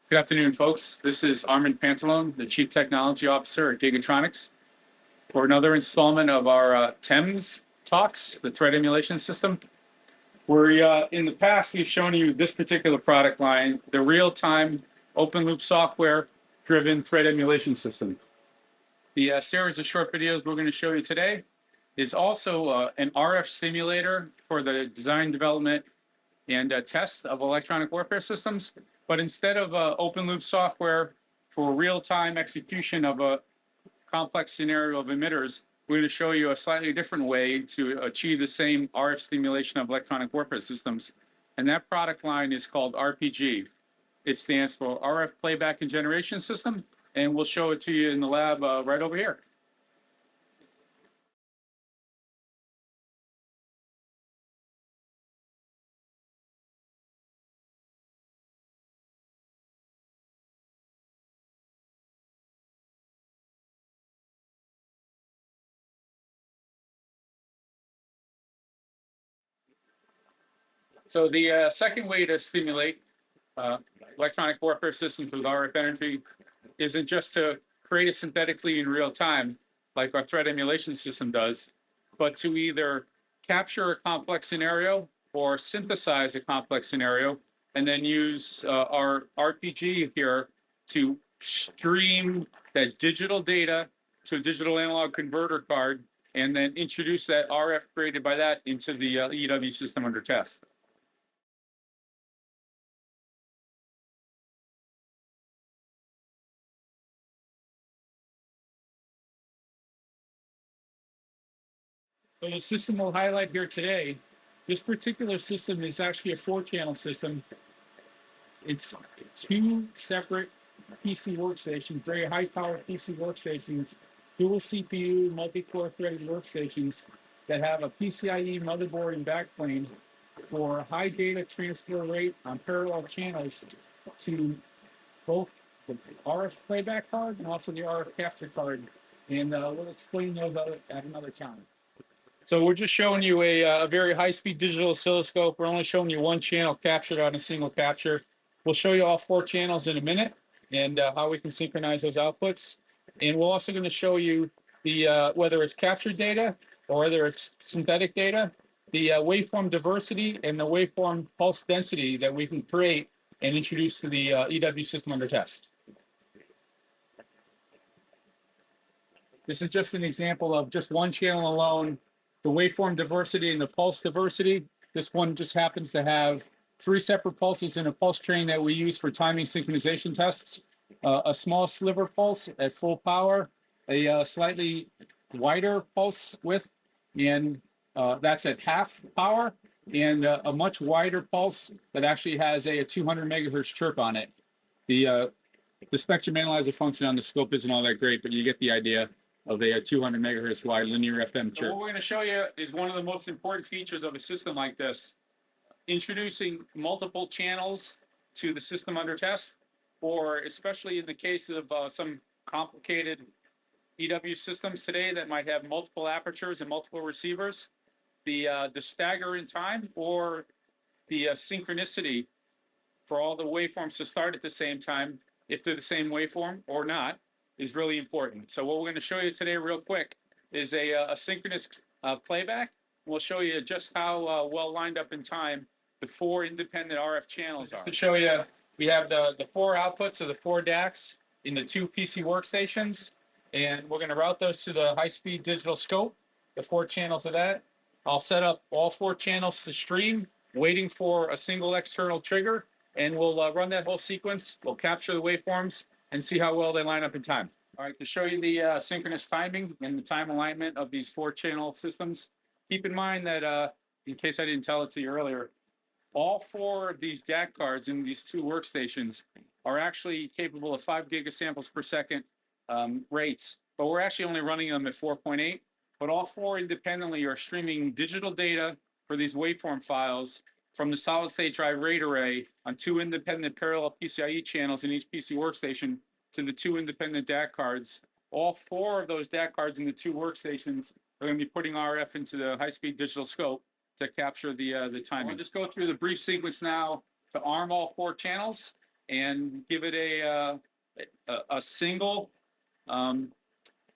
Good afternoon, folks. This is Armand Pantalone, the Chief Technology Officer at Gigatronics, for another installment of our TEmS talks, the threat emulation system. In the past, we've shown you this particular product line, the real-time open-loop software-driven threat emulation system. The series of short videos we're going to show you today is also an RF simulator for the design, development, and test of electronic warfare systems. But instead of open loop software for real-time execution of a complex scenario of emitters, we're going to show you a slightly different way to achieve the same RF stimulation of electronic warfare systems. And that product line is called RPG. It stands for RF Playback and Generation System. And we'll show it to you in the lab right over here. So the second way to stimulate electronic warfare systems with RF energy isn't just to create it synthetically in real time, like our threat emulation system does, but to either capture a complex scenario or synthesize a complex scenario, and then use our RPG here to stream that digital data to a digital analog converter card, and then introduce that RF created by that into the EW system under test. So the system we'll highlight here today, this particular system is actually a 4-channel system. It's 2 separate PC workstations, very high-powered PC workstations, dual CPU, multi-core threaded workstations that have a PCIe motherboard and backplane for high data transfer rate on parallel channels to both the RF playback card and also the RF capture card. And we'll explain those at another time. So we're just showing you a very high-speed digital oscilloscope. We're only showing you one channel captured on a single capture. We'll show you all 4 channels in a minute and how we can synchronize those outputs. And we're also going to show you the whether it's captured data or whether it's synthetic data, the waveform diversity and the waveform pulse density that we can create and introduce to the EW system under test. This is just an example of just one channel alone, the waveform diversity and the pulse diversity. This one just happens to have 3 separate pulses in a pulse train that we use for timing synchronization tests. A small sliver pulse at full power, a slightly wider pulse width, and that's at half power, and a much wider pulse that actually has a 200 megahertz chirp on it. The spectrum analyzer function on the scope isn't all that great, but you get the idea of a 200 megahertz wide linear FM chirp. So what we're going to show you is one of the most important features of a system like this, introducing multiple channels to the system under test, or especially in the case of some complicated EW systems today that might have multiple apertures and multiple receivers, the stagger in time or the synchronicity for all the waveforms to start at the same time, if they're the same waveform or not, is really important. So what we're going to show you today real quick is a synchronous playback. We'll show you just how well lined up in time the 4 independent RF channels are. To show you, we have the 4 outputs of the 4 DACs in the 2 PC workstations, and we're going to route those to the high-speed digital scope, the 4 channels of that. I'll set up all 4 channels to stream, waiting for a single external trigger, and we'll run that whole sequence. We'll capture the waveforms and see how well they line up in time. All right, to show you the synchronous timing and the time alignment of these 4 channel systems, keep in mind that, in case I didn't tell it to you earlier, all 4 of these DAC cards in these 2 workstations are actually capable of 5 gigasamples per second rates, but we're actually only running them at 4.8. But all 4 independently are streaming digital data for these waveform files from the solid-state drive rate array on 2 independent parallel PCIe channels in each PC workstation to the 2 independent DAC cards. All 4 of those DAC cards in the 2 workstations are going to be putting RF into the high-speed digital scope to capture the timing. I'll just go through the brief sequence now to arm all 4 channels, and give it a single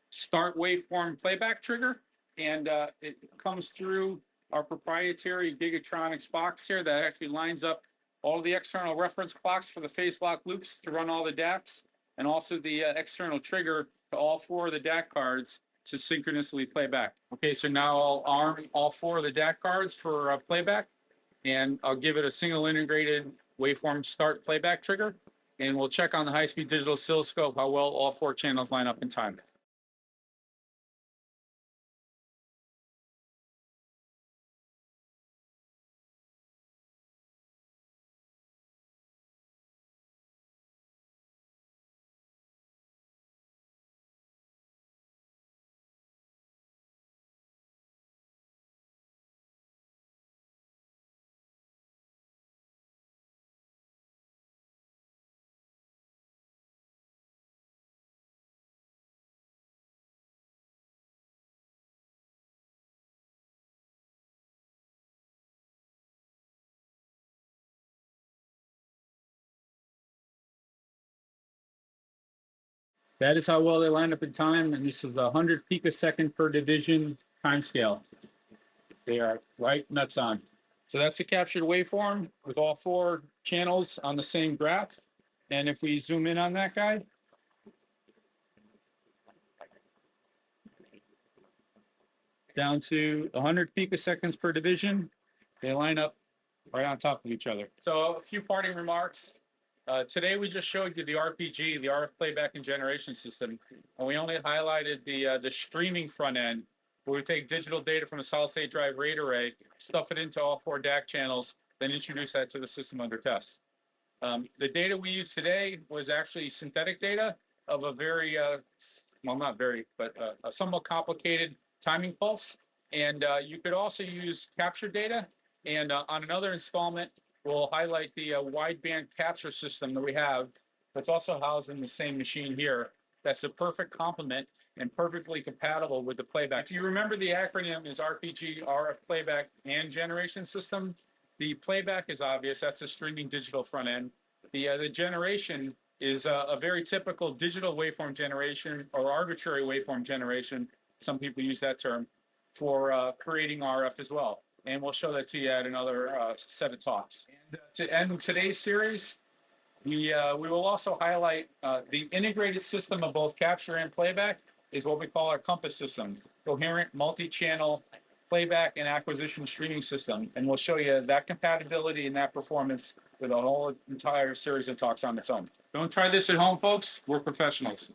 start waveform playback trigger. And it comes through our proprietary Gigatronics box here that actually lines up all the external reference clocks for the phase lock loops to run all the DACs, and also the external trigger to all 4 of the DAC cards to synchronously play back. Okay, so now I'll arm all 4 of the DAC cards for playback, and I'll give it a single integrated waveform start playback trigger, and we'll check on the high-speed digital oscilloscope how well all 4 channels line up in time. That is how well they line up in time, and this is 100 picosecond per division time scale. They are right nuts on. So that's the captured waveform with all 4 channels on the same graph. And if we zoom in on that guy, down to 100 picoseconds per division, they line up right on top of each other. So a few parting remarks. Today we just showed you the RPG, the RF playback and generation system, and we only highlighted the streaming front end, where we take digital data from a solid-state drive RAID array, stuff it into all 4 DAC channels, then introduce that to the system under test. The data we used today was actually synthetic data of a very, well, not very, but a somewhat complicated timing pulse. And you could also use capture data. And on another installment, we'll highlight the wideband capture system that we have that's also housed in the same machine here. That's a perfect complement and perfectly compatible with the playback. If you remember, the acronym is RPG, RF playback and generation system. The playback is obvious. That's a streaming digital front end. The generation is a very typical digital waveform generation or arbitrary waveform generation. Some people use that term for creating RF as well. And we'll show that to you at another set of talks. And to end today's series, we will also highlight the integrated system of both capture and playback is what we call our Compass system, coherent multi-channel playback and acquisition streaming system. And we'll show you that compatibility and that performance with a whole entire series of talks on its own. Don't try this at home, folks. We're professionals.